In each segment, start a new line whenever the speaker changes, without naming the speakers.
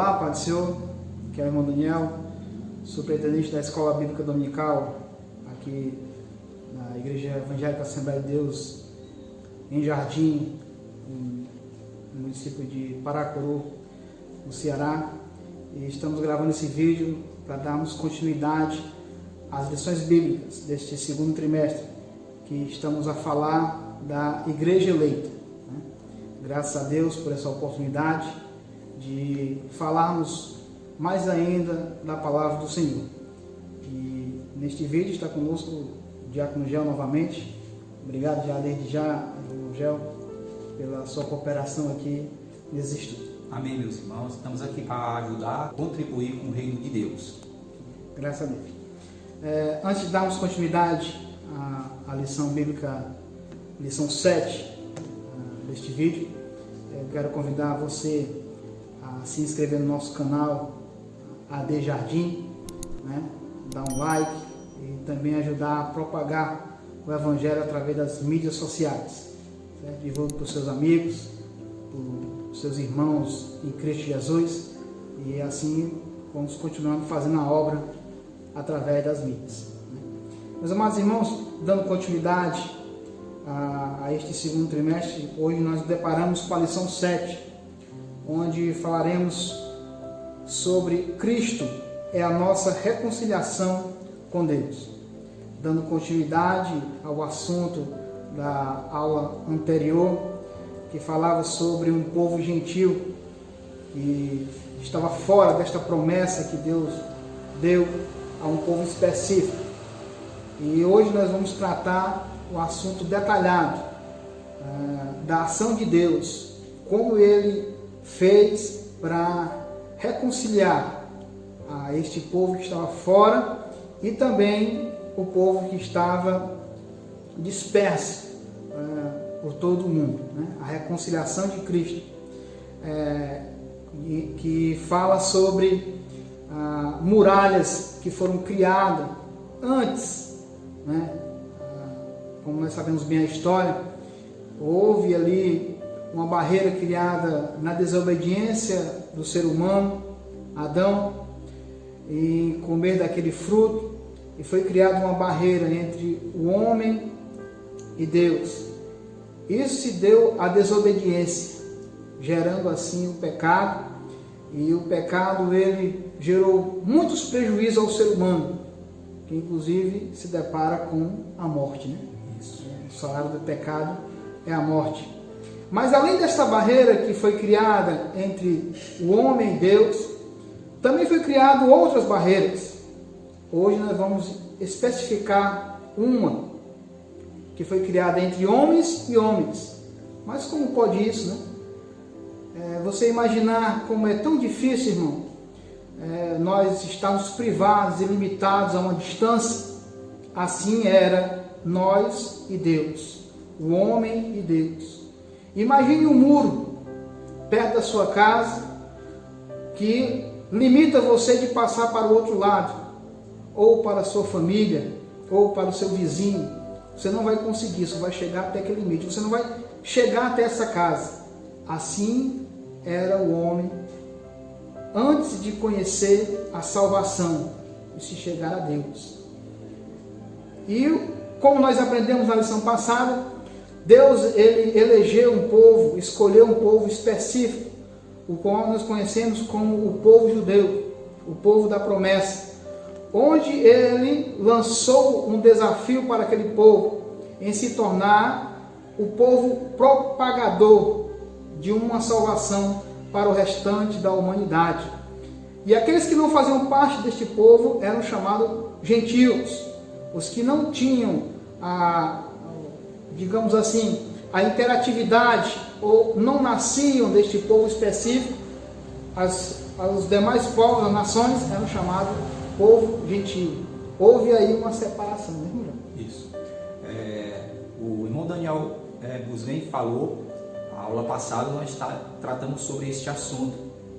Olá, Pai do Senhor, que é o irmão Daniel, superintendente da Escola Bíblica Dominical, aqui na Igreja Evangélica Assembleia de Deus, em Jardim, no município de Paracuru, no Ceará. E estamos gravando esse vídeo para darmos continuidade às lições bíblicas deste segundo trimestre, que estamos a falar da Igreja Eleita. Graças a Deus por essa oportunidade de falarmos mais ainda da palavra do Senhor. E neste vídeo está conosco o Diácono Gel novamente. Obrigado desde já, irmão Gel, pela sua cooperação aqui nesse estudo.
Amém, meus irmãos. Estamos aqui para ajudar, contribuir com o reino de Deus. Graças a Deus.
Antes de darmos continuidade à lição bíblica, lição 7 deste vídeo, eu quero convidar você a se inscrever no nosso canal AD Jardim, dar um like e também ajudar a propagar o Evangelho através das mídias sociais. Certo? Divulgue para os seus amigos, para os seus irmãos em Cristo Jesus, e assim vamos continuando fazendo a obra através das mídias. Meus amados irmãos, dando continuidade a este segundo trimestre, hoje nós nos deparamos com a lição 7, onde falaremos sobre Cristo é a nossa reconciliação com Deus. Dando continuidade ao assunto da aula anterior, que falava sobre um povo gentil que estava fora desta promessa que Deus deu a um povo específico. E hoje nós vamos tratar o assunto detalhado da ação de Deus, como Ele fez para reconciliar a este povo que estava fora e também o povo que estava disperso por todo o mundo. A reconciliação de Cristo, que fala sobre muralhas que foram criadas antes, como nós sabemos bem a história, houve ali uma barreira criada na desobediência do ser humano, Adão, em comer daquele fruto, e foi criada uma barreira entre o homem e Deus. Isso se deu à desobediência, gerando assim o pecado, e o pecado ele gerou muitos prejuízos ao ser humano, que inclusive se depara com a morte, O salário do pecado é a morte. Mas além desta barreira que foi criada entre o homem e Deus, também foi criado outras barreiras. Hoje nós vamos especificar uma que foi criada entre homens e homens. Mas como pode isso, você imaginar como é tão difícil, irmão, nós estamos privados e limitados a uma distância. Assim era nós e Deus, o homem e Deus. Imagine um muro perto da sua casa que limita você de passar para o outro lado, ou para a sua família, ou para o seu vizinho. Você não vai conseguir, você vai chegar até aquele limite, você não vai chegar até essa casa. Assim era o homem antes de conhecer a salvação e se chegar a Deus. E como nós aprendemos na lição passada, Deus ele elegeu um povo, escolheu um povo específico, o qual nós conhecemos como o povo judeu, o povo da promessa, onde ele lançou um desafio para aquele povo em se tornar o povo propagador de uma salvação para o restante da humanidade. E aqueles que não faziam parte deste povo eram chamados gentios, os que não tinham digamos assim, a interatividade, ou não nasciam deste povo específico. Os demais povos, as nações, eram chamados povo gentio. Houve aí uma separação, né, irmão?
Isso. O irmão Daniel Buslen falou, a aula passada nós tratamos sobre este assunto,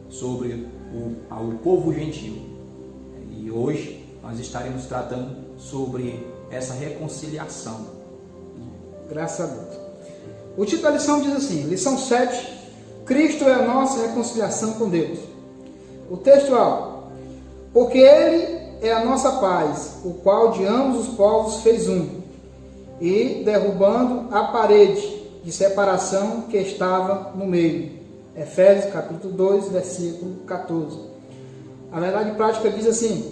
sobre o povo gentio. E hoje nós estaremos tratando sobre essa reconciliação.
Graças a Deus. O título da lição diz assim, lição 7, Cristo é a nossa reconciliação com Deus. O textual: porque ele é a nossa paz, o qual de ambos os povos fez um, e derrubando a parede de separação que estava no meio. Efésios capítulo 2, versículo 14. A verdade prática diz assim: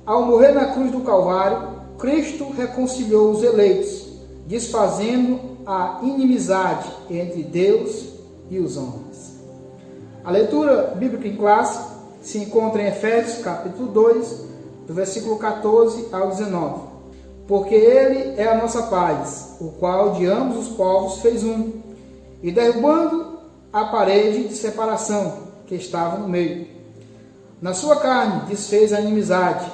ao morrer na cruz do Calvário, Cristo reconciliou os eleitos, desfazendo a inimizade entre Deus e os homens. A leitura bíblica em classe se encontra em Efésios capítulo 2, do versículo 14 ao 19. Porque ele é a nossa paz, o qual de ambos os povos fez um, e derrubando a parede de separação que estava no meio. Na sua carne desfez a inimizade,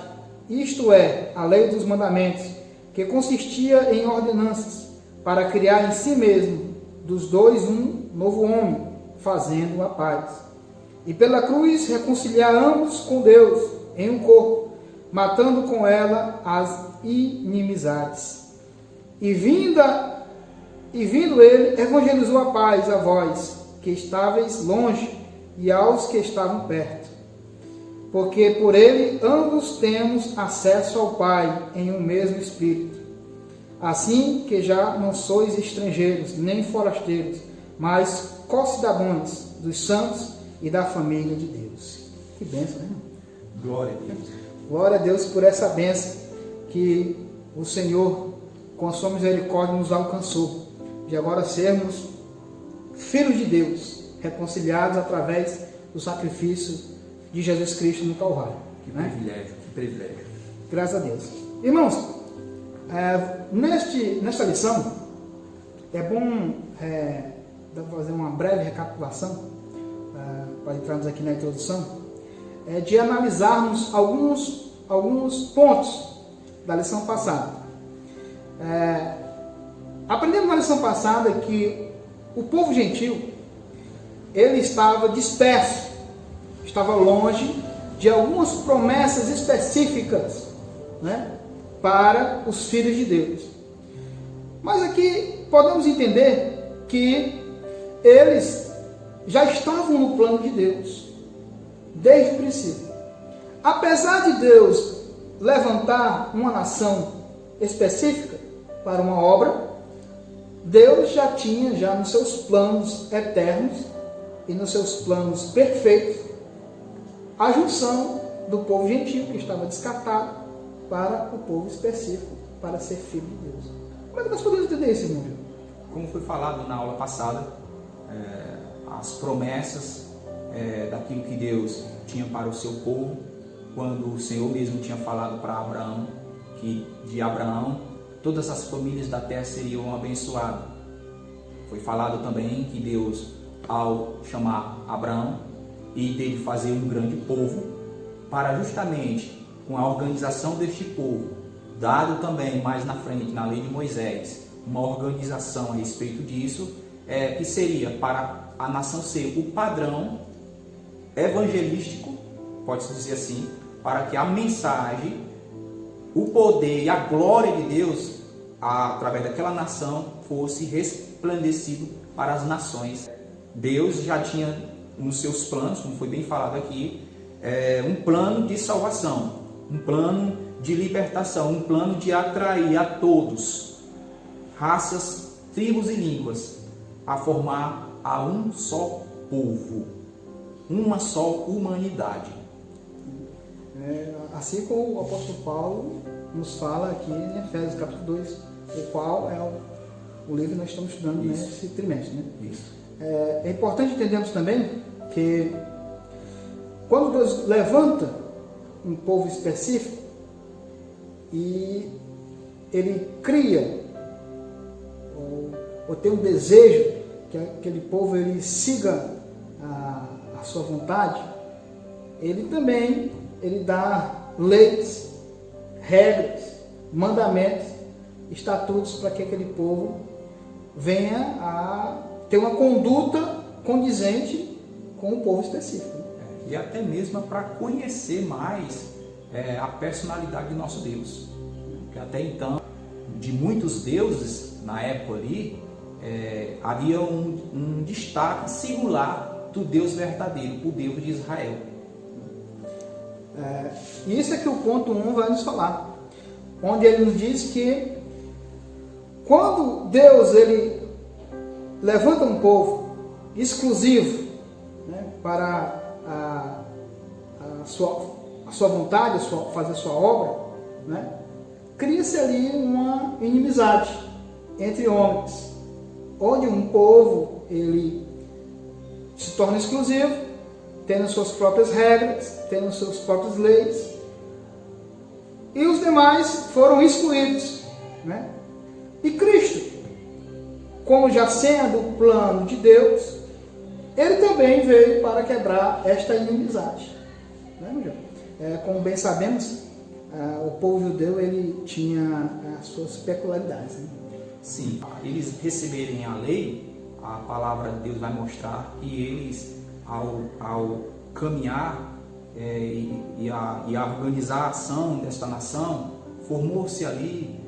isto é, a lei dos mandamentos, que consistia em ordenanças, para criar em si mesmo, dos dois, um novo homem, fazendo a paz. E pela cruz reconciliar ambos com Deus em um corpo, matando com ela as inimizades. E vindo ele, evangelizou a paz a vós, que estáveis longe, e aos que estavam perto. Porque por ele ambos temos acesso ao Pai em um mesmo Espírito. Assim que já não sois estrangeiros, nem forasteiros, mas co-cidadãos dos santos e da família de Deus. Que bênção, né?
Glória a Deus.
Glória a Deus por essa bênção que o Senhor, com a sua misericórdia, nos alcançou. De agora sermos filhos de Deus, reconciliados através do sacrifício de Jesus Cristo no Calvário.
Que privilégio, que privilégio.
Graças a Deus. Irmãos, nesta lição, é bom fazer uma breve recapitulação, para entrarmos aqui na introdução, de analisarmos alguns pontos da lição passada. Aprendemos na lição passada que o povo gentil, ele estava disperso, estava longe de algumas promessas específicas, né, para os filhos de Deus. Mas aqui podemos entender que eles já estavam no plano de Deus, desde o princípio. Apesar de Deus levantar uma nação específica para uma obra, Deus já tinha nos seus planos eternos e nos seus planos perfeitos a junção do povo gentil, que estava descartado, para o povo específico, para ser filho de Deus. Como é que nós podemos entender isso, irmão?
Como foi falado na aula passada, as promessas daquilo que Deus tinha para o seu povo, quando o Senhor mesmo tinha falado para Abraão, que de Abraão todas as famílias da terra seriam abençoadas. Foi falado também que Deus, ao chamar Abraão e dele fazer um grande povo, para justamente com a organização deste povo, dado também mais na frente na lei de Moisés, uma organização a respeito disso, que seria para a nação ser o padrão evangelístico, pode-se dizer assim, para que a mensagem, o poder e a glória de Deus, através daquela nação, fosse resplandecido para as nações. Deus já tinha nos seus planos, como foi bem falado aqui, um plano de salvação, um plano de libertação, um plano de atrair a todos, raças, tribos e línguas, a formar a um só povo, uma só humanidade.
Assim como o apóstolo Paulo nos fala aqui em Efésios capítulo 2, o qual é o livro que nós estamos estudando nesse trimestre. Né?
Isso.
É importante entendermos também que quando Deus levanta um povo específico e ele cria ou tem um desejo que aquele povo ele siga a sua vontade, ele também dá leis, regras, mandamentos, estatutos para que aquele povo venha a ter uma conduta condizente com o povo específico.
E até mesmo para conhecer mais a personalidade de nosso Deus. Porque até então, de muitos deuses, na época ali, havia um destaque singular do Deus verdadeiro, o Deus de Israel.
E isso é que o ponto 1 vai nos falar, onde ele nos diz que quando Deus ele levanta um povo exclusivo, né, para a sua vontade, fazer a sua obra, né, cria-se ali uma inimizade entre homens, onde um povo ele se torna exclusivo, tendo suas próprias regras, tendo suas próprias leis, e os demais foram excluídos, né? E Cristo, como já sendo o plano de Deus, ele também veio para quebrar esta inimizade, né, como bem sabemos, o povo judeu ele tinha as suas peculiaridades, né?
Sim, eles receberem a lei, a palavra de Deus vai mostrar que eles, ao caminhar e a organizar a ação desta nação, formou-se ali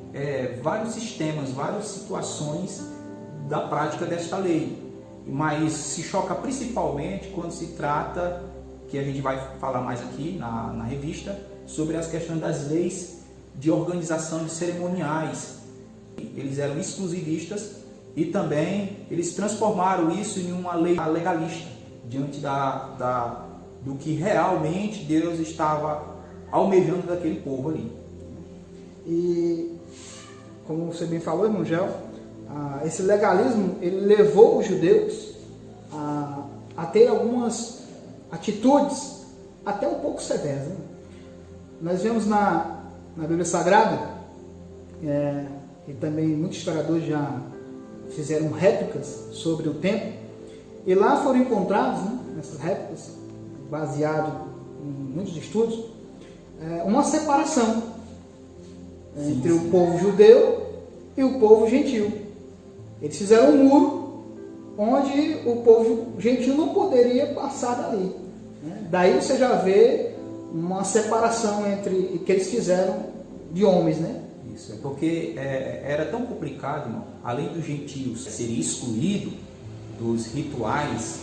vários sistemas, várias situações da prática desta lei. Mas se choca principalmente quando se trata, que a gente vai falar mais aqui na revista, sobre as questões das leis de organização de cerimoniais. Eles eram exclusivistas e também eles transformaram isso em uma lei legalista, diante do que realmente Deus estava almejando daquele povo ali.
E, como você bem falou, irmão Gel, esse legalismo ele levou os judeus a ter algumas atitudes até um pouco severas, né? Nós vemos na Bíblia Sagrada, e também muitos historiadores já fizeram réplicas sobre o templo, e lá foram encontrados, né, nessas réplicas, baseado em muitos estudos, uma separação entre o povo judeu e o povo gentil. Eles fizeram um muro onde o povo gentil não poderia passar dali, né? Daí você já vê uma separação entre que eles fizeram de homens, né?
Isso, é porque era tão complicado, irmão, além dos gentios serem excluídos dos rituais,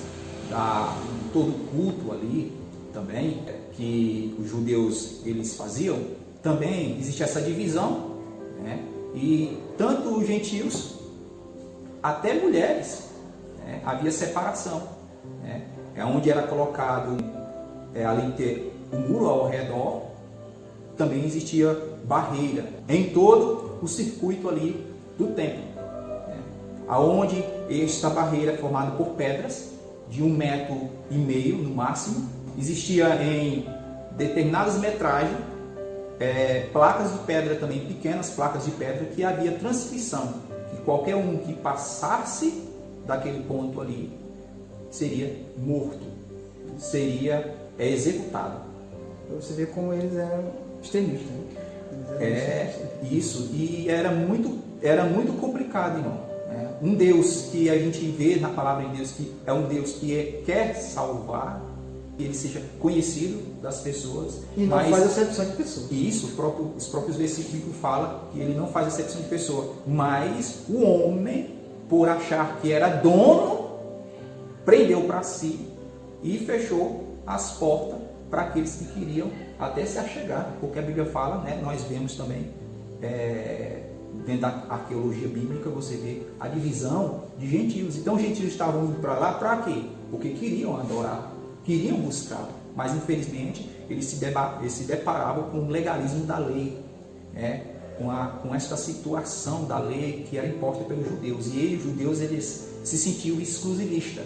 de todo o culto ali também, que os judeus eles faziam, também existe essa divisão, né? E tanto os gentios, até mulheres, né? Havia separação, né? Onde era colocado, além de ter o muro ao redor, também existia barreira em todo o circuito ali do templo, né? Aonde esta barreira é formada por pedras de 1,5 metro no máximo, existia em determinadas metragens placas de pedra também, pequenas placas de pedra, que havia transcrição, que qualquer um que passasse daquele ponto ali seria morto, seria executado.
Você vê como eles eram extremistas, né?
Isso, e era muito complicado, irmão. Um Deus que a gente vê na palavra de Deus, que é um Deus que quer salvar, que ele seja conhecido das pessoas.
E não faz acepção de pessoas.
Isso, os próprios versículos falam que ele não faz acepção de pessoa. Mas o homem, por achar que era dono, prendeu para si e fechou as portas para aqueles que queriam até se achegar. Porque a Bíblia fala, né, nós vemos também, dentro da arqueologia bíblica, você vê a divisão de gentios. Então os gentios estavam indo para lá para quê? Porque queriam adorar, queriam buscar, mas infelizmente eles se deparavam com o legalismo da lei, né? com esta situação da lei que era imposta pelos judeus. E os judeus eles se sentiam exclusivistas,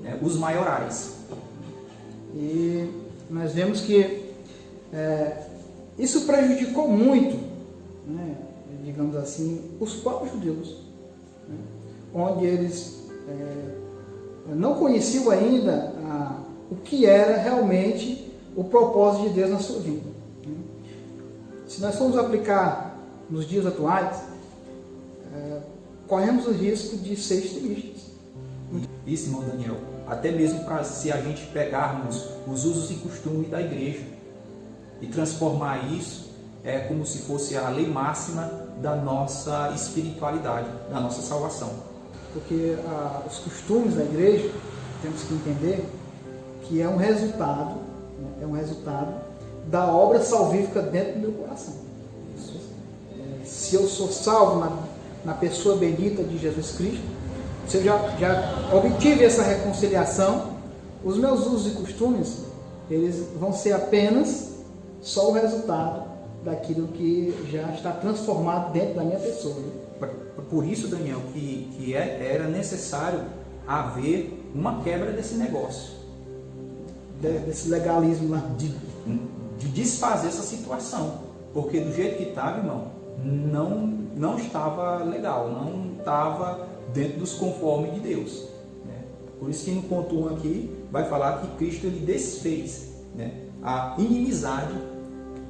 né? Os maiorais.
E nós vemos que isso prejudicou muito, né, digamos assim, os próprios judeus, né, onde eles não conheciam ainda o que era realmente o propósito de Deus na sua vida. Se nós formos aplicar nos dias atuais, corremos o risco de ser extremistas.
Isso, irmão Daniel, até mesmo se a gente pegarmos os usos e costumes da igreja e transformar isso como se fosse a lei máxima da nossa espiritualidade, da nossa salvação.
Porque os costumes da igreja, temos que entender que é um resultado da obra salvífica dentro do meu coração. Se eu sou salvo na pessoa bendita de Jesus Cristo, se eu já obtive essa reconciliação, os meus usos e costumes, eles vão ser apenas só o resultado daquilo que já está transformado dentro da minha pessoa.
Por isso, Daniel, que era necessário haver uma quebra desse negócio.
Desse legalismo lá.
De desfazer essa situação. Porque do jeito que estava, irmão, não estava legal, não estava dentro dos conformes de Deus. Né? Por isso que no ponto 1 aqui vai falar que Cristo ele desfez, né, a inimizade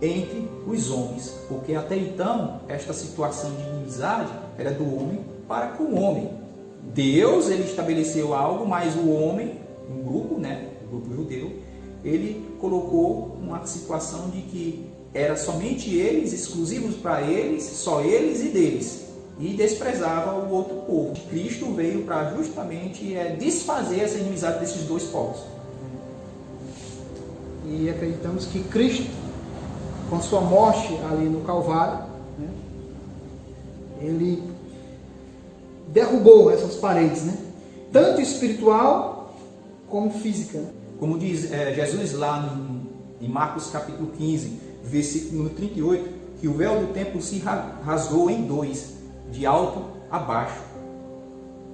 entre os homens. Porque até então, esta situação de inimizade era do homem para com o homem. Deus ele estabeleceu algo, mas o homem, um grupo, né, o grupo judeu, ele colocou uma situação de que era somente eles, exclusivos para eles, só eles e deles, e desprezava o outro povo. Cristo veio para justamente desfazer essa inimizade desses dois povos.
E acreditamos que Cristo, com sua morte ali no Calvário, né, ele derrubou essas paredes, né, tanto espiritual como física.
Como diz Jesus lá em Marcos capítulo 15, versículo 38, que o véu do templo se rasgou em dois, de alto a baixo.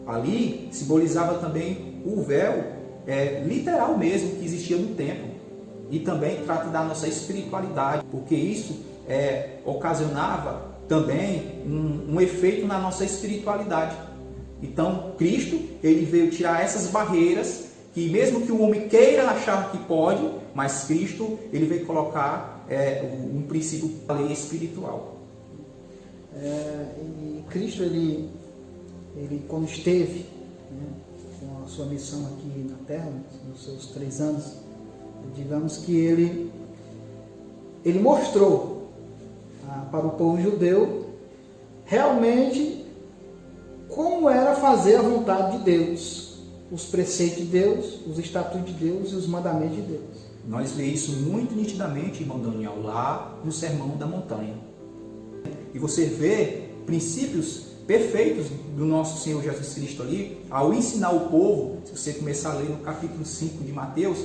Ali simbolizava também o véu literal mesmo que existia no templo. E também trata da nossa espiritualidade, porque isso ocasionava também um efeito na nossa espiritualidade. Então Cristo ele veio tirar essas barreiras que mesmo que o homem queira achar que pode, mas Cristo ele veio colocar um princípio da lei espiritual.
E Cristo ele quando esteve, né, com a sua missão aqui na Terra, nos seus 3 anos, digamos que ele mostrou para o povo judeu realmente como era fazer a vontade de Deus, os preceitos de Deus, os estatutos de Deus e os mandamentos de Deus.
Nós vemos isso muito nitidamente, irmão Daniel, lá no Sermão da Montanha. E você vê princípios perfeitos do nosso Senhor Jesus Cristo ali, ao ensinar o povo. Se você começar a ler no capítulo 5 de Mateus,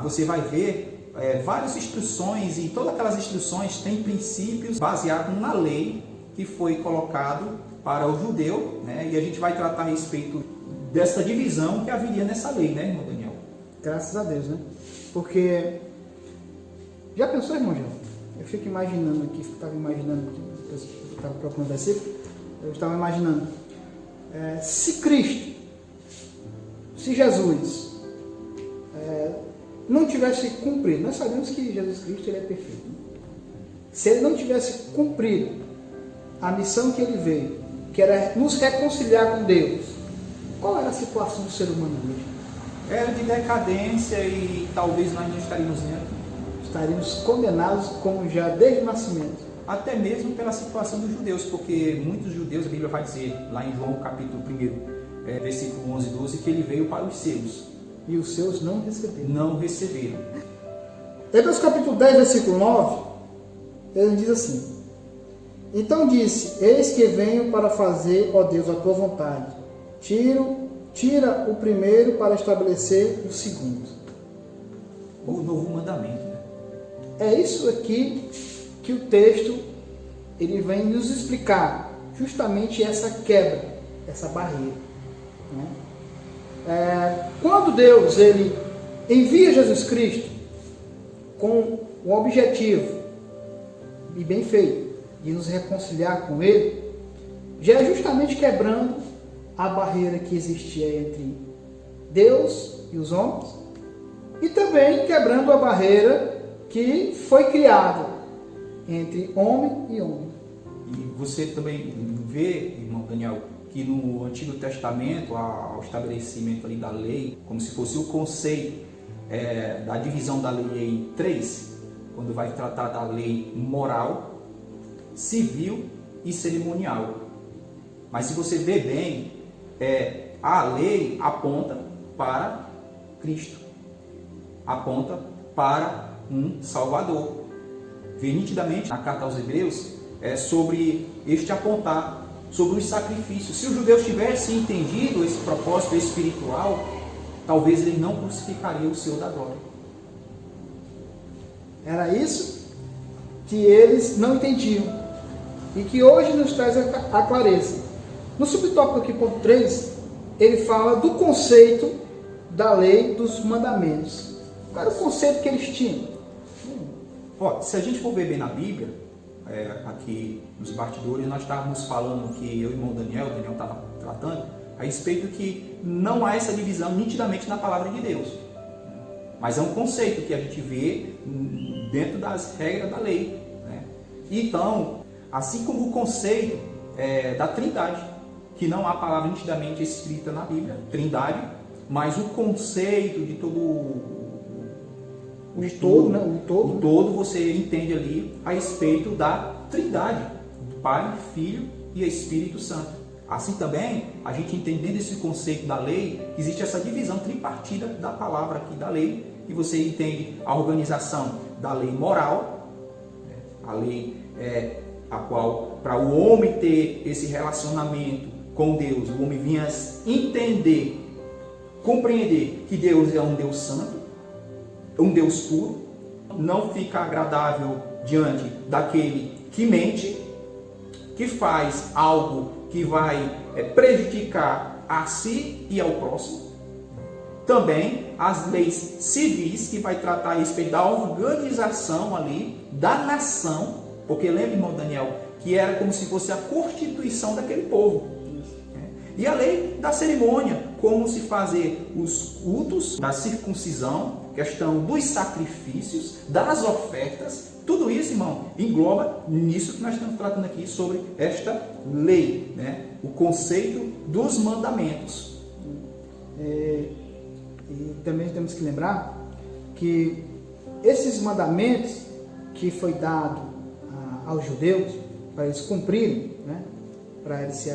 você vai ver várias instruções, e todas aquelas instruções têm princípios baseados na lei que foi colocado para o judeu, né? E a gente vai tratar a respeito dessa divisão que haveria nessa lei, né, irmão Daniel?
Graças a Deus, né? Porque, já pensou, irmão João? Eu fico imaginando aqui, eu estava procurando versículo, eu estava imaginando, se Cristo, se Jesus não tivesse cumprido, nós sabemos que Jesus Cristo ele é perfeito, né? Se ele não tivesse cumprido a missão que ele veio, que era nos reconciliar com Deus, qual era a situação do ser humano hoje?
Era de decadência e talvez nós não estaríamos dentro.
Estaríamos condenados como já desde o nascimento.
Até mesmo pela situação dos judeus, porque muitos judeus, a Bíblia vai dizer, lá em João capítulo 1, versículo 11 e 12, que ele veio para os seus.
E os seus não receberam.
Não receberam.
Hebreus capítulo 10, versículo 9, ele diz assim: então disse, eis que venho para fazer, ó Deus, a tua vontade. Tira o primeiro para estabelecer o segundo.
O novo mandamento. Né?
É isso aqui que o texto ele vem nos explicar, justamente essa quebra, essa barreira. Né? Quando Deus ele envia Jesus Cristo com o objetivo, e bem feito, de nos reconciliar com Ele, já é justamente quebrando a barreira que existia entre Deus e os homens, e também quebrando a barreira que foi criada entre homem e homem.
E você também vê, irmão Daniel, que no Antigo Testamento, ao estabelecimento ali da lei, como se fosse o conceito da divisão da lei em 3, quando vai tratar da lei moral, civil e cerimonial. Mas se você vê bem, a lei aponta para Cristo, aponta para um Salvador. Vê nitidamente na carta aos Hebreus sobre este apontar sobre os sacrifícios. Se os judeus tivessem entendido esse propósito espiritual, talvez ele não crucificaria o Senhor da glória.
Era isso que eles não entendiam e que hoje nos traz a clareza. No subtópico aqui, ponto 3, ele fala do conceito da lei dos mandamentos. Qual era o conceito que eles tinham?
Se a gente for ver bem na Bíblia, aqui nos bastidores, nós estávamos falando que eu e o irmão Daniel estava tratando a respeito que não há essa divisão nitidamente na palavra de Deus. Mas é um conceito que a gente vê dentro das regras da lei. Né? Então, assim como o conceito da Trindade, que não há palavra nitidamente escrita na Bíblia, Trindade, mas o conceito de todo o todo você entende ali a respeito da Trindade, do Pai, Filho e Espírito Santo. Assim também, a gente entendendo esse conceito da lei, existe essa divisão tripartida da palavra aqui da lei, e você entende a organização da lei moral, a lei a qual, para o homem ter esse relacionamento com Deus, o homem vinha entender, compreender que Deus é um Deus santo, um Deus puro, não fica agradável diante daquele que mente, que faz algo que vai prejudicar a si e ao próximo. Também as leis civis, que vai tratar a respeito da organização ali, da nação, porque lembra, irmão Daniel, que era como se fosse a constituição daquele povo. E a lei da cerimônia, como se fazer os cultos, da circuncisão, questão dos sacrifícios, das ofertas, tudo isso, irmão, engloba nisso que nós estamos tratando aqui sobre esta lei, né? O conceito dos mandamentos.
E também temos que lembrar que esses mandamentos que foi dado aos judeus, para eles cumprirem, né? Para eles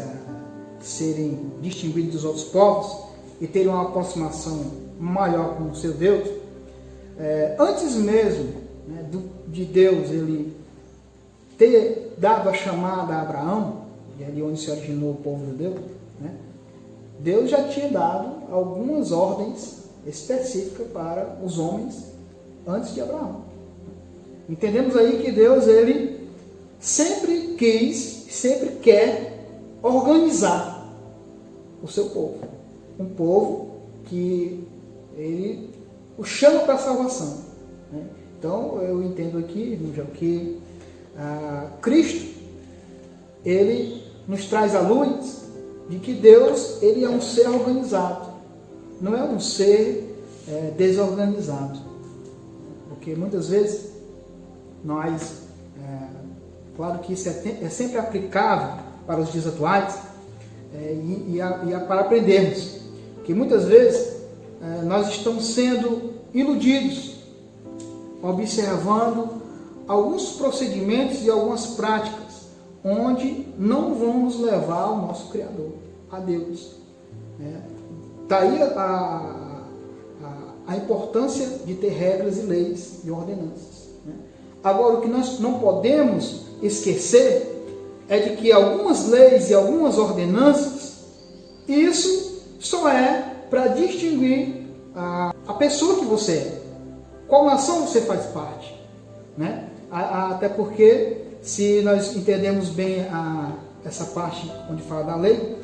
serem distinguidos dos outros povos e terem uma aproximação maior com o seu Deus, antes mesmo, né, de Deus ele ter dado a chamada a Abraão, e ali onde se originou o povo judeu, né, Deus já tinha dado algumas ordens específicas para os homens antes de Abraão. Entendemos aí que Deus ele sempre quis, sempre quer organizar o seu povo. Um povo que ele o chama para a salvação. Né? Então, eu entendo aqui, que Cristo, ele nos traz à luz de que Deus, ele é um ser organizado. Não é um ser desorganizado. Porque muitas vezes nós, claro que isso é sempre aplicável para os dias atuais, para aprendermos que muitas vezes nós estamos sendo iludidos, observando alguns procedimentos e algumas práticas onde não vão nos levar ao nosso Criador, a Deus. Daí a importância de ter regras e leis e ordenanças. Agora, o que nós não podemos esquecer é de que algumas leis e algumas ordenanças, isso só é para distinguir a pessoa que você é, qual nação você faz parte, né? Até porque, se nós entendemos bem essa parte onde fala da lei,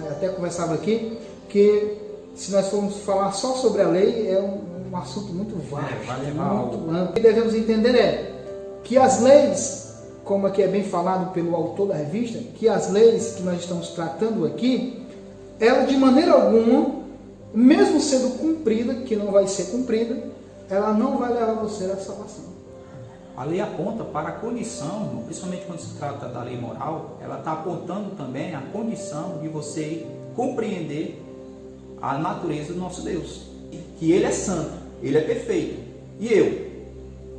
até conversava aqui, que se nós formos falar só sobre a lei, é um assunto muito vasto, muito amplo. O que devemos entender é que as leis, como aqui é bem falado pelo autor da revista, que as leis que nós estamos tratando aqui, ela de maneira alguma, mesmo sendo cumprida, que não vai ser cumprida, ela não vai levar você à salvação.
A lei aponta para a condição, principalmente quando se trata da lei moral, ela está apontando também a condição de você compreender a natureza do nosso Deus. Que Ele é santo, Ele é perfeito. E eu?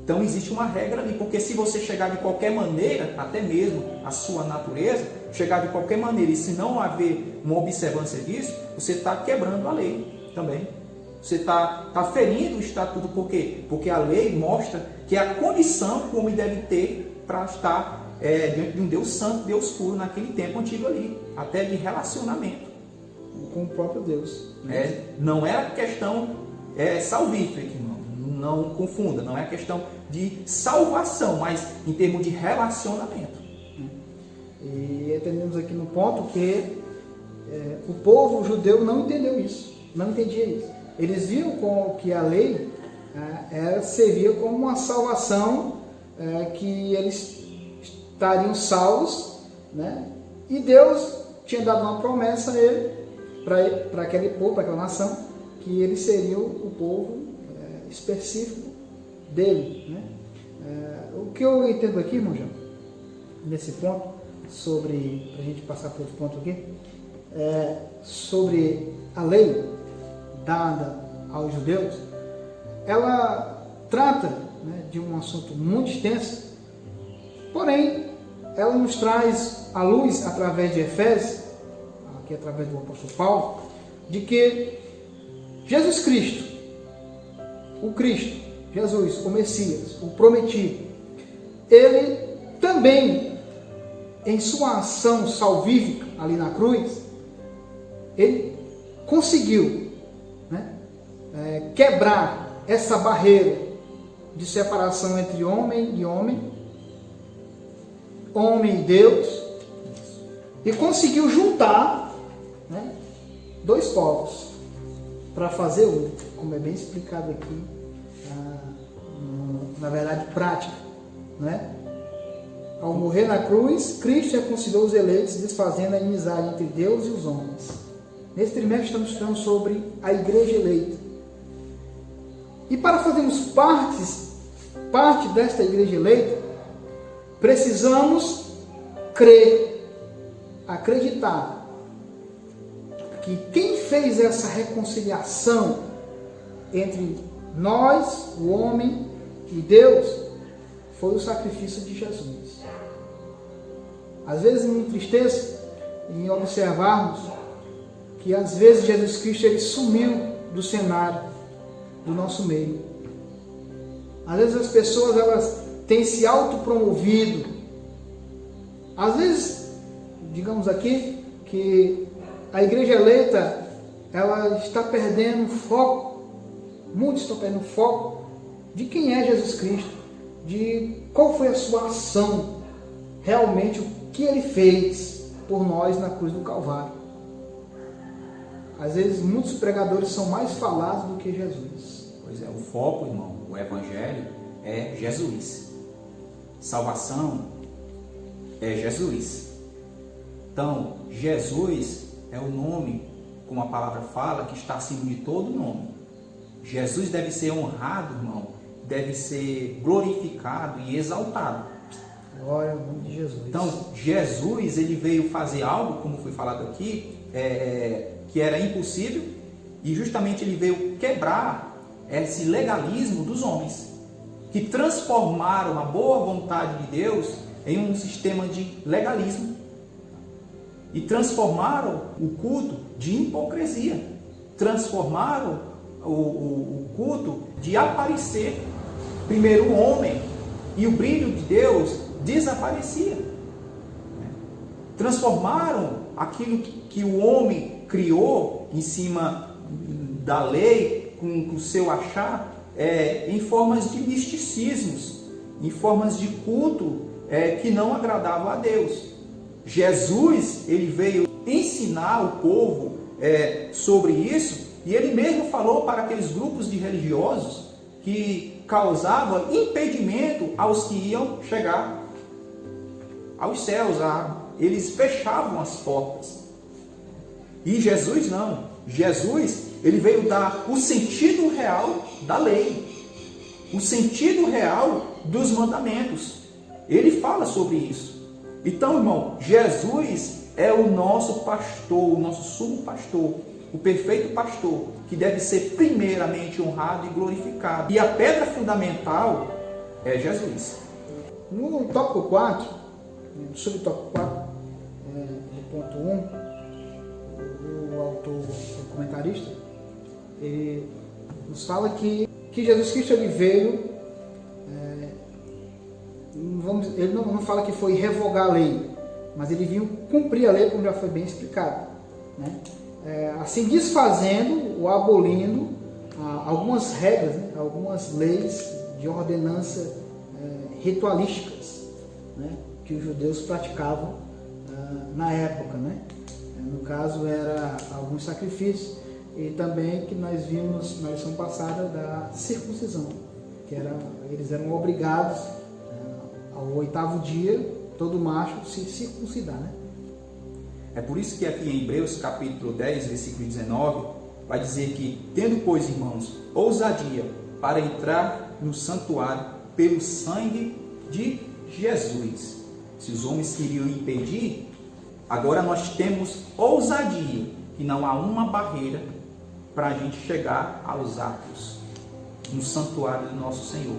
Então existe uma regra ali, porque se você chegar de qualquer maneira, até mesmo a sua natureza, chegar de qualquer maneira e se não haver uma observância disso, você está quebrando a lei também. Você está ferindo o estatuto. Por quê? Porque a lei mostra que é a condição que o homem deve ter para estar diante de um Deus santo, Deus puro, naquele tempo antigo ali, até de relacionamento
com o próprio Deus.
Não é a questão salvífica, irmão. Não confunda, não é a questão de salvação, mas em termos de relacionamento.
E entendemos aqui no ponto que o povo judeu não entendeu isso, não entendia isso. Eles viam que a lei servia como uma salvação, que eles estariam salvos, né? E Deus tinha dado uma promessa a ele, para aquele povo, para aquela nação, que eles seriam o povo específico dele, né? O que eu entendo aqui, irmão João, nesse ponto, para a gente passar por outro ponto aqui, sobre a lei dada aos judeus, ela trata, né, de um assunto muito extenso, porém, ela nos traz à luz, através de Efésios, aqui através do apóstolo Paulo, de que Jesus Cristo, Jesus, o Messias, o prometido, ele também, em sua ação salvífica ali na cruz, ele conseguiu, né, quebrar essa barreira de separação entre homem e homem e Deus, e conseguiu juntar, né, dois povos para fazer um, como é bem explicado aqui, na verdade prática, né? Ao morrer na cruz, Cristo reconciliou os eleitos, desfazendo a inimizade entre Deus e os homens. Nesse trimestre estamos estudando sobre a igreja eleita. E para fazermos parte desta igreja eleita, precisamos crer, acreditar que quem fez essa reconciliação entre nós, o homem e Deus, foi o sacrifício de Jesus. Às vezes me entristeço em observarmos que às vezes Jesus Cristo ele sumiu do cenário do nosso meio. Às vezes as pessoas elas têm se autopromovido. Às vezes, digamos aqui, que a igreja eleita ela está perdendo foco, muitos estão perdendo foco de quem é Jesus Cristo, de qual foi a sua ação, realmente o que ele fez por nós na cruz do Calvário. Às vezes muitos pregadores são mais falados do que Jesus.
Pois é, o foco, irmão, o evangelho é Jesus. Salvação é Jesus. Então, Jesus é o nome, como a palavra fala, que está acima de todo nome. Jesus deve ser honrado, irmão, deve ser glorificado e exaltado.
Glória ao nome de Jesus.
Então, Jesus, ele veio fazer algo, como foi falado aqui, que era impossível, e justamente ele veio quebrar esse legalismo dos homens, que transformaram a boa vontade de Deus em um sistema de legalismo, e transformaram o culto de hipocrisia, transformaram o culto de aparecer. Primeiro o homem, e o brilho de Deus desaparecia. Transformaram aquilo que o homem criou em cima da lei, com o seu achar, em formas de misticismos, em formas de culto que não agradavam a Deus. Jesus, ele veio ensinar o povo sobre isso, e ele mesmo falou para aqueles grupos de religiosos que causava impedimento aos que iam chegar aos céus. Eles fechavam as portas. E Jesus não. Jesus, ele veio dar o sentido real da lei, o sentido real dos mandamentos. Ele fala sobre isso. Então, irmão, Jesus é o nosso pastor, o nosso sumo pastor, o perfeito pastor, que deve ser primeiramente honrado e glorificado. E a pedra fundamental é Jesus.
No tópico 4, no subtópico 4, do ponto 1, o autor, o comentarista, ele nos fala que Jesus Cristo ele veio, ele não fala que foi revogar a lei, mas ele veio cumprir a lei, como já foi bem explicado, né? Assim desfazendo ou abolindo algumas regras, né? Algumas leis de ordenança ritualísticas, né? Que os judeus praticavam na época, né? No caso era alguns sacrifícios e também que nós vimos na lição passada da circuncisão, que eles eram obrigados ao 8º dia, todo macho se circuncidar, né?
É por isso que aqui em Hebreus capítulo 10, versículo 19, vai dizer que, tendo, pois, irmãos, ousadia para entrar no santuário pelo sangue de Jesus. Se os homens queriam impedir, agora nós temos ousadia, que não há uma barreira para a gente chegar aos atos no santuário do nosso Senhor.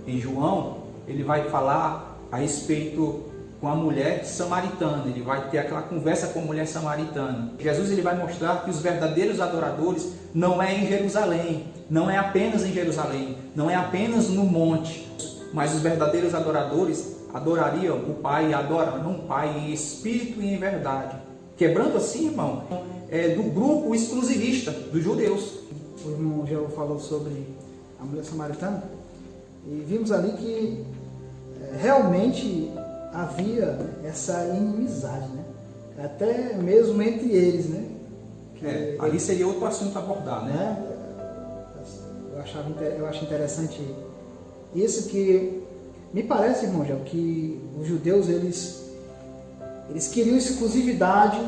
Em João, ele vai falar a respeito com a mulher samaritana, ele vai ter aquela conversa com a mulher samaritana. Jesus ele vai mostrar que os verdadeiros adoradores não é em Jerusalém, não é apenas em Jerusalém, não é apenas no monte, mas os verdadeiros adoradores adorariam o Pai, adoram o Pai em espírito e em verdade. Quebrando assim, irmão, do grupo exclusivista dos judeus.
O irmão já falou sobre a mulher samaritana e vimos ali que realmente havia essa inimizade, né? Até mesmo entre eles, né?
Ali seria outro assunto a abordar, né?
Eu acho interessante isso, que me parece, irmão, que os judeus eles queriam exclusividade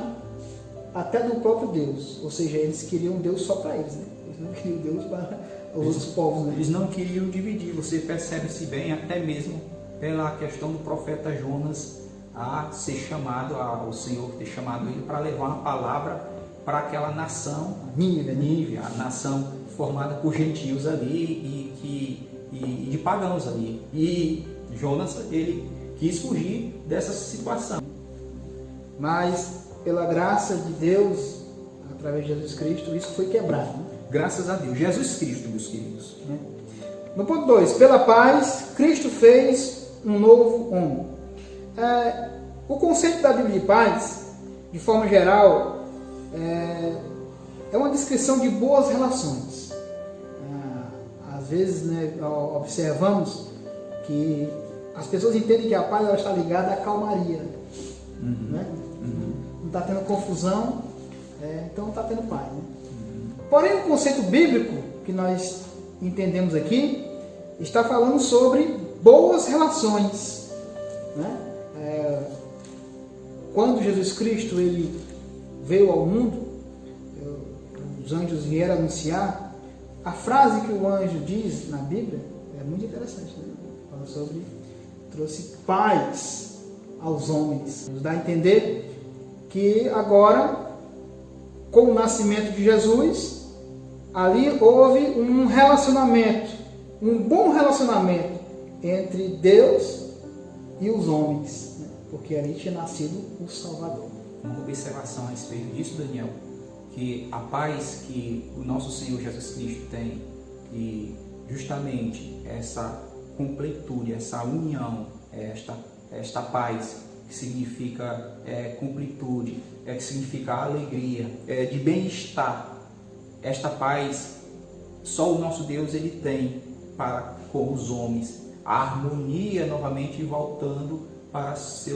até do próprio Deus, ou seja, eles queriam Deus só para eles, né? Eles não queriam Deus para os outros povos, né?
Eles não queriam dividir. Você percebe-se bem, até mesmo pela questão do profeta Jonas a ser chamado, o Senhor ter chamado ele para levar uma palavra para aquela nação, Nínive, a nação formada por gentios ali e de pagãos ali. E Jonas, ele quis fugir dessa situação.
Mas, pela graça de Deus, através de Jesus Cristo, isso foi quebrado, né?
Graças a Deus. Jesus Cristo, meus queridos.
No ponto 2, pela paz, Cristo fez um novo homem. O conceito da Bíblia de paz, de forma geral, é uma descrição de boas relações. Às vezes, né, observamos que as pessoas entendem que a paz ela está ligada à calmaria. Né? Não está tendo confusão, então está tendo paz. Né? Porém, o conceito bíblico que nós entendemos aqui está falando sobre boas relações. Né? Quando Jesus Cristo ele veio ao mundo, os anjos vieram anunciar, a frase que o anjo diz na Bíblia é muito interessante. Né? Fala sobre, trouxe paz aos homens. Nos dá a entender que agora, com o nascimento de Jesus, ali houve um relacionamento, um bom relacionamento entre Deus e os homens, né? Porque ali tinha nascido o Salvador.
Uma observação a respeito disso, Daniel, que a paz que o nosso Senhor Jesus Cristo tem, e justamente essa completude, essa união, esta paz que significa completude, que significa alegria, de bem-estar. Esta paz só o nosso Deus ele tem para com os homens. A harmonia novamente voltando para os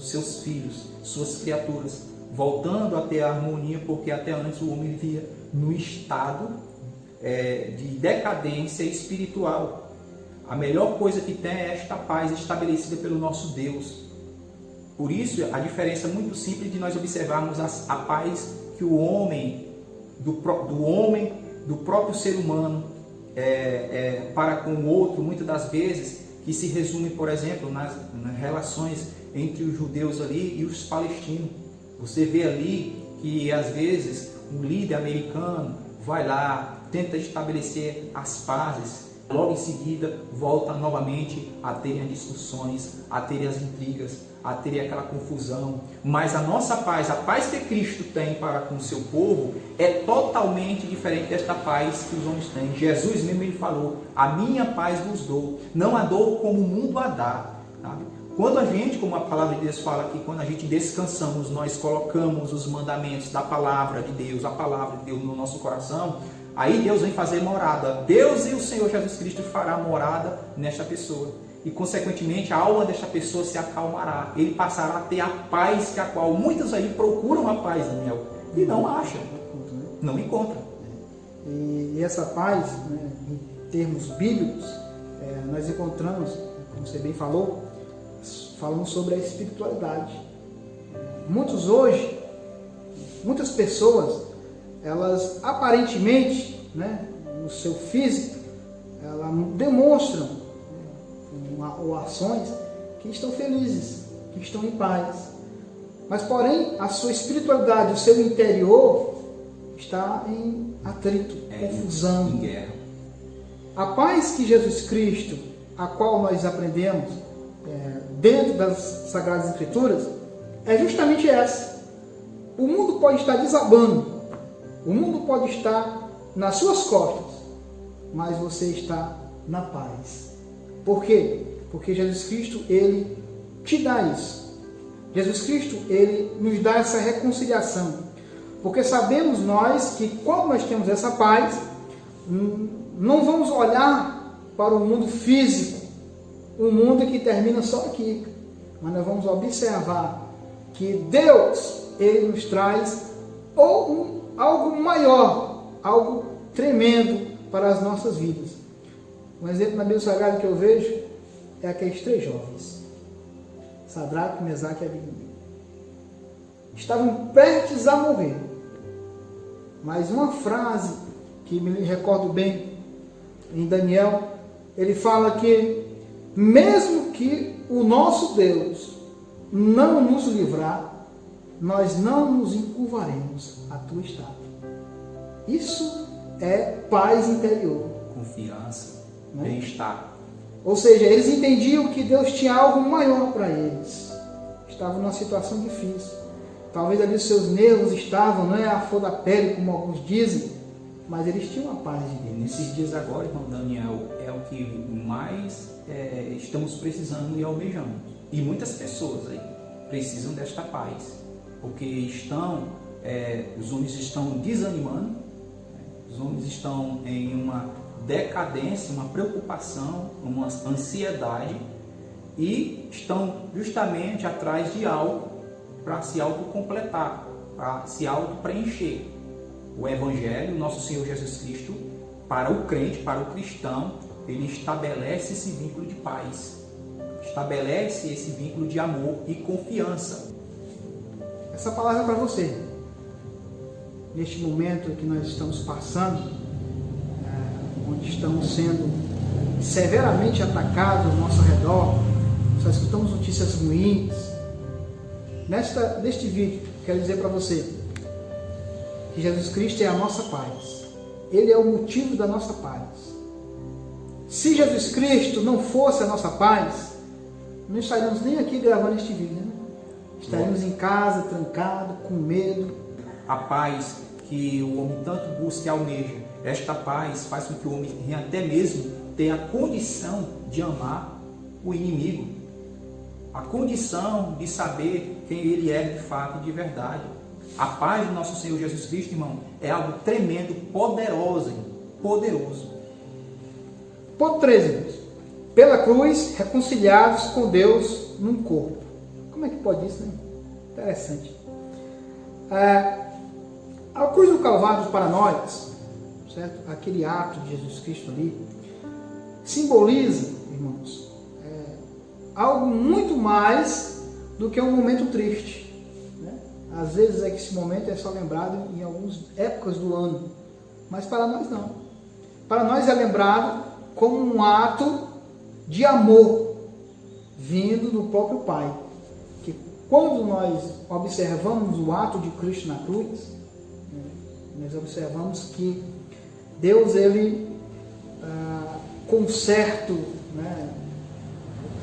seus filhos, suas criaturas, voltando a ter a harmonia, porque até antes o homem vivia no estado de decadência espiritual. A melhor coisa que tem é esta paz estabelecida pelo nosso Deus. Por isso, a diferença é muito simples de nós observarmos a paz que o homem, do próprio ser humano, para com o outro, muitas das vezes, que se resume, por exemplo, nas relações entre os judeus ali e os palestinos. Você vê ali que, às vezes, um líder americano vai lá, tenta estabelecer as pazes, logo em seguida volta novamente a terem as discussões, a terem as intrigas, teria aquela confusão. Mas a nossa paz, a paz que Cristo tem para com o seu povo, é totalmente diferente desta paz que os homens têm. Jesus mesmo ele falou: a minha paz vos dou, não a dou como o mundo a dá. Sabe? Quando a gente, como a palavra de Deus fala aqui, quando a gente descansamos, nós colocamos os mandamentos da palavra de Deus, a palavra de Deus no nosso coração, aí Deus vem fazer morada. Deus e o Senhor Jesus Cristo fará morada nesta pessoa. E, consequentemente, a alma desta pessoa se acalmará. Ele passará a ter a paz que a qual muitos aí procuram a paz, Daniel, e não acham, não encontram.
E essa paz, né, em termos bíblicos, nós encontramos, como você bem falou, falando sobre a espiritualidade. Muitas pessoas, elas aparentemente, né, no seu físico, elas demonstram ou ações que estão felizes, que estão em paz. Mas, porém, a sua espiritualidade, o seu interior está em atrito, confusão.
Em guerra.
A paz que Jesus Cristo, a qual nós aprendemos dentro das Sagradas Escrituras, é justamente essa. O mundo pode estar desabando, o mundo pode estar nas suas costas, mas você está na paz. Por quê? Porque Jesus Cristo, ele te dá isso. Jesus Cristo, ele nos dá essa reconciliação. Porque sabemos nós que quando nós temos essa paz, não vamos olhar para o mundo físico, um mundo que termina só aqui. Mas nós vamos observar que Deus, ele nos traz algo maior, algo tremendo para as nossas vidas. Um exemplo na Bíblia Sagrada que eu vejo é aqueles 3 jovens, Sadraque, Mesaque e Abednego. Estavam prestes a morrer, mas uma frase que me recordo bem em Daniel, ele fala que mesmo que o nosso Deus não nos livrar, nós não nos encurvaremos à tua estátua. Isso é paz interior,
Confiança,
né?
Bem-estar.
Ou seja, eles entendiam que Deus tinha algo maior para eles. Estavam numa situação difícil. Talvez ali os seus nervos estavam, não é a flor da pele, como alguns dizem, mas eles tinham a paz de Deus.
E nesses dias agora, irmão Daniel, é o que mais estamos precisando e almejando. E muitas pessoas aí precisam desta paz, porque os homens estão desanimando, os homens estão em uma decadência, uma preocupação, uma ansiedade, e estão justamente atrás de algo para se autocompletar, para se auto-preencher. O Evangelho, nosso Senhor Jesus Cristo, para o crente, para o cristão, ele estabelece esse vínculo de paz, estabelece esse vínculo de amor e confiança.
Essa palavra é para você. Neste momento que nós estamos passando, onde estamos sendo severamente atacados ao nosso redor, só escutamos notícias ruins. Neste vídeo, quero dizer para você que Jesus Cristo é a nossa paz. Ele é o motivo da nossa paz. Se Jesus Cristo não fosse a nossa paz, não estaríamos nem aqui gravando este vídeo, né? Estaríamos em casa, trancado, com medo.
A paz que o homem tanto busca e almeja, esta paz faz com que o homem até mesmo tenha a condição de amar o inimigo, a condição de saber quem ele é de fato e de verdade. A paz do nosso Senhor Jesus Cristo, irmão, é algo tremendo, poderoso.
Ponto 13. Pela cruz, reconciliados com Deus num corpo. Como é que pode isso, né? Interessante. A cruz do Calvário para nós, certo? Aquele ato de Jesus Cristo ali, simboliza, irmãos, algo muito mais do que um momento triste. Né? Às vezes é que esse momento é só lembrado em algumas épocas do ano, mas para nós não. Para nós é lembrado como um ato de amor vindo do próprio Pai. Que quando nós observamos o ato de Cristo na cruz, nós observamos que Deus, ele, com certo, né,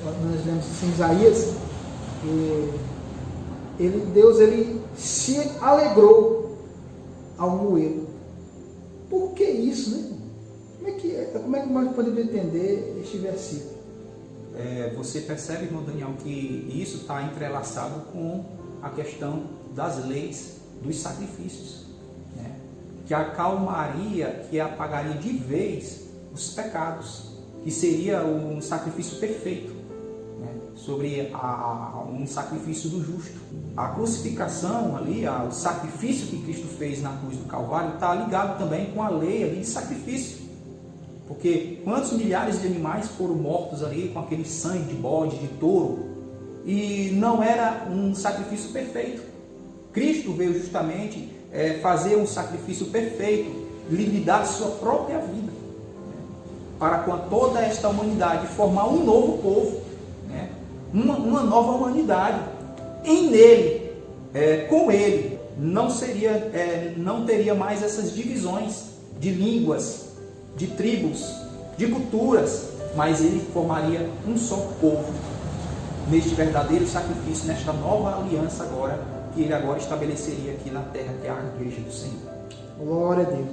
nós lemos assim, Isaías, Deus se alegrou ao moê-lo. Por que isso, né? Como é que nós podemos entender este versículo?
Você percebe, irmão Daniel, que isso está entrelaçado com a questão das leis, dos sacrifícios, né? Que acalmaria, que apagaria de vez os pecados, que seria um sacrifício perfeito, né? Sobre um sacrifício do justo. A crucificação ali, o sacrifício que Cristo fez na cruz do Calvário está ligado também com a lei ali de sacrifício. Porque quantos milhares de animais foram mortos ali com aquele sangue de bode, de touro, e não era um sacrifício perfeito. Cristo veio justamente fazer um sacrifício perfeito, lhe dar sua própria vida, né? Para com toda esta humanidade formar um novo povo, né? Uma nova humanidade. Em nele, com ele, não teria mais essas divisões de línguas, de tribos, de culturas, mas ele formaria um só povo neste verdadeiro sacrifício, nesta nova aliança agora, que ele agora estabeleceria aqui na terra, que é a igreja do Senhor.
Glória a Deus,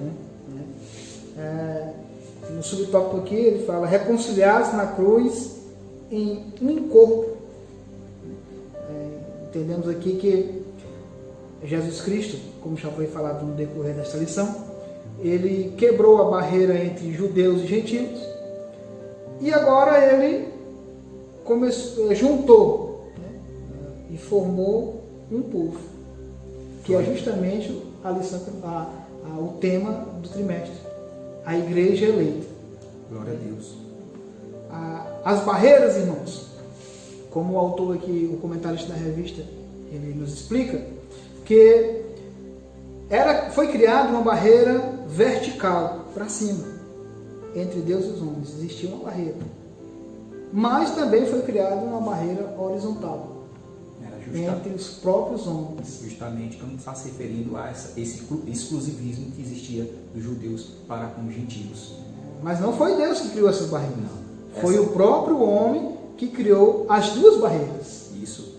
né? No subtópico aqui ele fala: reconciliar-se na cruz em um corpo. Entendemos aqui que Jesus Cristo, como já foi falado no decorrer desta lição, ele quebrou a barreira entre judeus e gentios, e agora ele juntou, né, e formou um povo, que é justamente a lição, o tema do trimestre, a igreja eleita.
Glória a Deus.
As barreiras, irmãos, como o autor aqui, o comentarista da revista, ele nos explica, que foi criada uma barreira vertical, para cima, entre Deus e os homens. Existia uma barreira. Mas também foi criada uma barreira horizontal, entre os próprios homens.
Justamente como está se referindo a esse exclusivismo que existia dos judeus para com os gentios.
Mas não foi Deus que criou essas barreiras. Não. Foi o próprio homem que criou as duas barreiras.
Isso.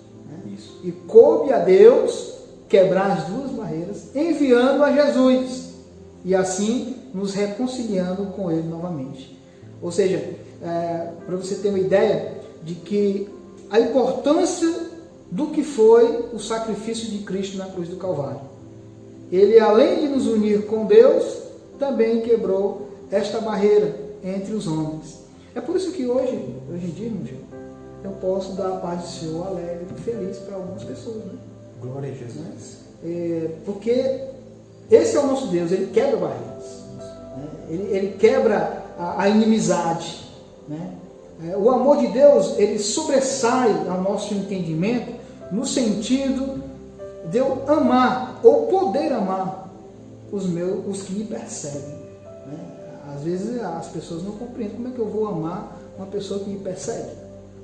E coube a Deus quebrar as duas barreiras, enviando a Jesus, e assim nos reconciliando com Ele novamente. Ou seja, para você ter uma ideia de que a importância do que foi o sacrifício de Cristo na cruz do Calvário. Ele, além de nos unir com Deus, também quebrou esta barreira entre os homens. É por isso que hoje em dia, meu Deus, eu posso dar a paz do Senhor alegre e feliz para algumas pessoas, né?
Glória a Jesus.
Porque esse é o nosso Deus, Ele quebra barreiras, né? Ele quebra a inimizade, né? O amor de Deus, ele sobressai ao nosso entendimento no sentido de eu amar ou poder amar os que me perseguem, né? Às vezes as pessoas não compreendem como é que eu vou amar uma pessoa que me persegue,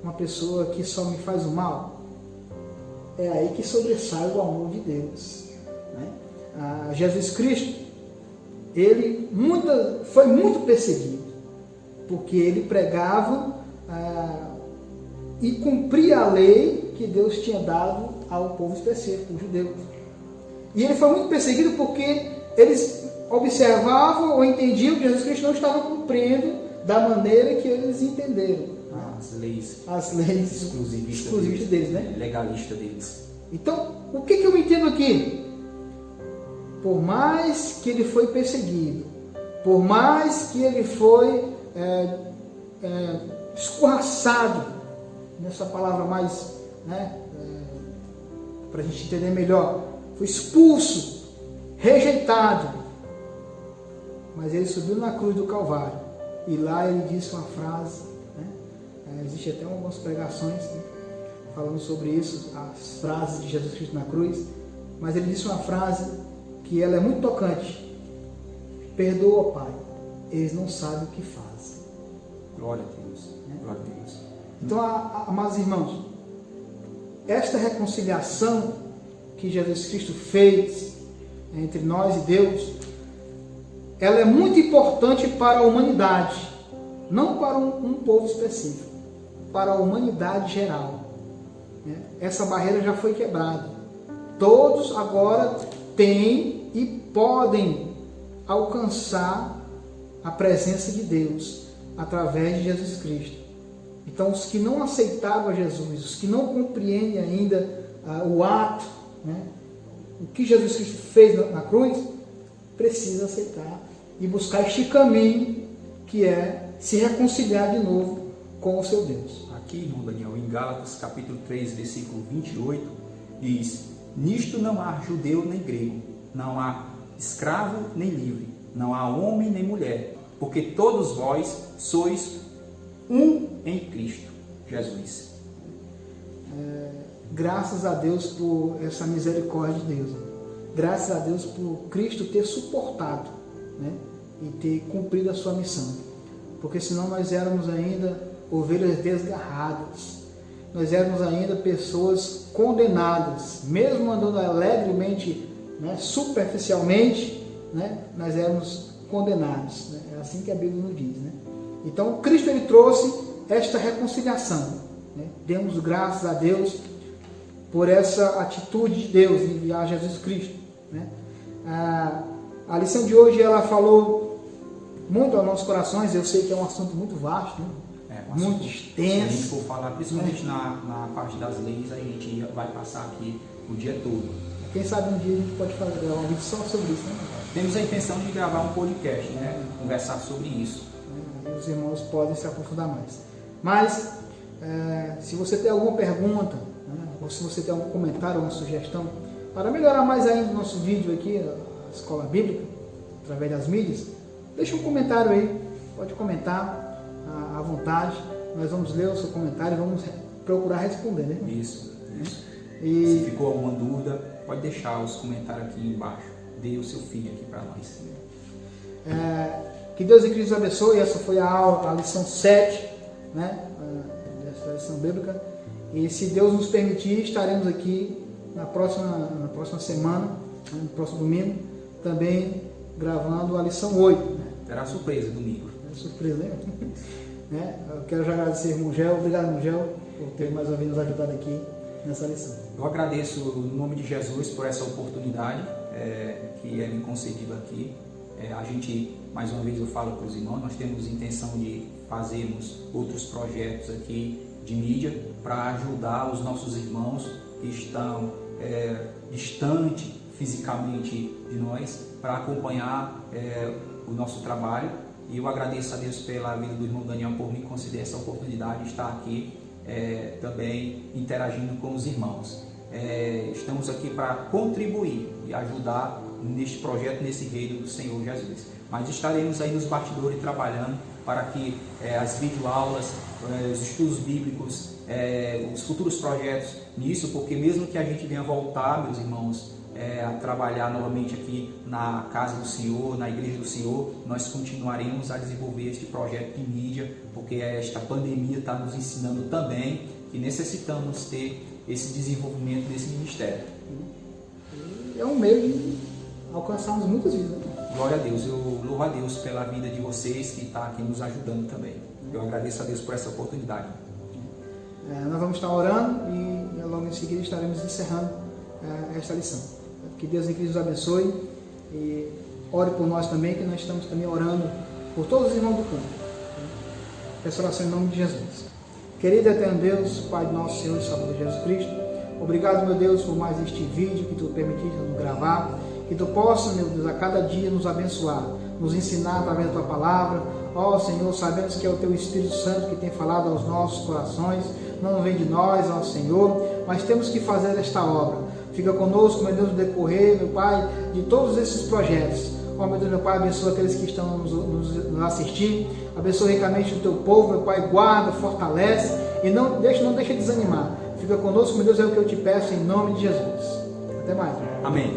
uma pessoa que só me faz o mal. É aí que sobressai o amor de Deus, né? Jesus Cristo, ele foi muito perseguido, porque ele pregava e cumpria a lei que Deus tinha dado ao povo específico, os judeus. E ele foi muito perseguido porque eles observavam ou entendiam que Jesus Cristo não estava cumprindo da maneira que eles entenderam. As leis exclusivistas deles, né?
Legalista deles.
Então, o que eu entendo aqui? Por mais que ele foi perseguido, por mais que ele foi escorraçado, nessa palavra mais, né, para a gente entender melhor, foi expulso, rejeitado, mas ele subiu na cruz do Calvário, e lá ele disse uma frase, né, existe até algumas pregações, né, falando sobre isso, as frases de Jesus Cristo na cruz, mas ele disse uma frase que ela é muito tocante: perdoa, Pai, eles não sabem o que fazem.
Glória a Deus, né? Glória a Deus.
Então, amados irmãos, esta reconciliação que Jesus Cristo fez entre nós e Deus, ela é muito importante para a humanidade, não para um povo específico, para a humanidade geral. né? Essa barreira já foi quebrada. Todos agora têm e podem alcançar a presença de Deus através de Jesus Cristo. Então, os que não aceitavam Jesus, os que não compreendem ainda o ato, né, o que Jesus Cristo fez na cruz, precisam aceitar e buscar este caminho que é se reconciliar de novo com o seu Deus.
Aqui, irmão Daniel, em Gálatas capítulo 3, versículo 28, diz: nisto não há judeu nem grego, não há escravo nem livre, não há homem nem mulher, porque todos vós sois um em Cristo Jesus.
Graças a Deus por essa misericórdia de Deus. Graças a Deus por Cristo ter suportado, né, e ter cumprido a sua missão. Porque senão nós éramos ainda ovelhas desgarradas. Nós éramos ainda pessoas condenadas. Mesmo andando alegremente, né, superficialmente, né, nós éramos condenados. Né? É assim que a Bíblia nos diz. Né? Então Cristo ele trouxe esta reconciliação. Né? Demos graças a Deus por essa atitude de Deus em enviar Jesus Cristo. Né? A lição de hoje ela falou muito aos nossos corações. Eu sei que é um assunto muito vasto, né? Muito extenso.
Se a gente for falar principalmente na parte das leis, a gente vai passar aqui o dia todo.
Quem sabe um dia a gente pode gravar um vídeo só sobre isso, né?
Temos a intenção de gravar um podcast, né? Conversar sobre isso.
E os irmãos podem se aprofundar mais. Mas, se você tem alguma pergunta, né, ou se você tem algum comentário ou uma sugestão, para melhorar mais ainda o nosso vídeo aqui, a Escola Bíblica, através das mídias, deixa um comentário aí, pode comentar à vontade, nós vamos ler o seu comentário e vamos procurar responder, né?
Isso.
E
se ficou alguma dúvida, pode deixar os comentários aqui embaixo. Dê o seu filho aqui para nós.
Que Deus em Cristo abençoe. Essa foi a lição 7, né, dessa lição bíblica. E se Deus nos permitir, estaremos aqui na próxima semana, no próximo domingo, também gravando a lição 8. Né?
Terá surpresa domingo.
Surpresa, né? Eu quero já agradecer ao irmão Gel. Obrigado, irmão Gel, por ter mais uma vez nos ajudado aqui nessa lição.
Eu agradeço no nome de Jesus por essa oportunidade que é me concedida aqui. A gente, mais uma vez eu falo para os irmãos, nós temos intenção de fazermos outros projetos aqui de mídia para ajudar os nossos irmãos que estão distantes fisicamente de nós, para acompanhar o nosso trabalho. E eu agradeço a Deus pela vida do irmão Daniel por me conceder essa oportunidade de estar aqui também interagindo com os irmãos. Estamos aqui para contribuir e ajudar neste projeto, nesse reino do Senhor Jesus. Mas estaremos aí nos bastidores trabalhando para que as videoaulas, os estudos bíblicos, os futuros projetos nisso, porque mesmo que a gente venha voltar, meus irmãos, a trabalhar novamente aqui na casa do Senhor, na igreja do Senhor, nós continuaremos a desenvolver este projeto de mídia, porque esta pandemia está nos ensinando também que necessitamos ter esse desenvolvimento desse ministério.
É um meio de alcançarmos muitas vidas.
Glória a Deus, eu louvo a Deus pela vida de vocês que está aqui nos ajudando também. Eu agradeço a Deus por essa oportunidade.
Nós vamos estar orando e logo em seguida estaremos encerrando esta lição. Que Deus em Cristo nos abençoe e ore por nós também, que nós estamos também orando por todos os irmãos do campo. Peço oração em nome de Jesus. Querido eterno Deus, Pai de nosso Senhor e Salvador Jesus Cristo, obrigado, meu Deus, por mais este vídeo que Tu permitiste nos gravar, que Tu possa, meu Deus, a cada dia nos abençoar, nos ensinar através da Tua palavra. Ó Senhor, sabemos que é o Teu Espírito Santo que tem falado aos nossos corações, não vem de nós, ó Senhor, mas temos que fazer esta obra. Fica conosco, meu Deus, no decorrer, meu Pai, de todos esses projetos. Ó, meu Deus, meu Pai, abençoa aqueles que estão nos assistindo. Abençoa ricamente o Teu povo, meu Pai, guarda, fortalece e não deixa desanimar. Fica conosco, meu Deus, é o que eu te peço em nome de Jesus. Até mais.
Amém.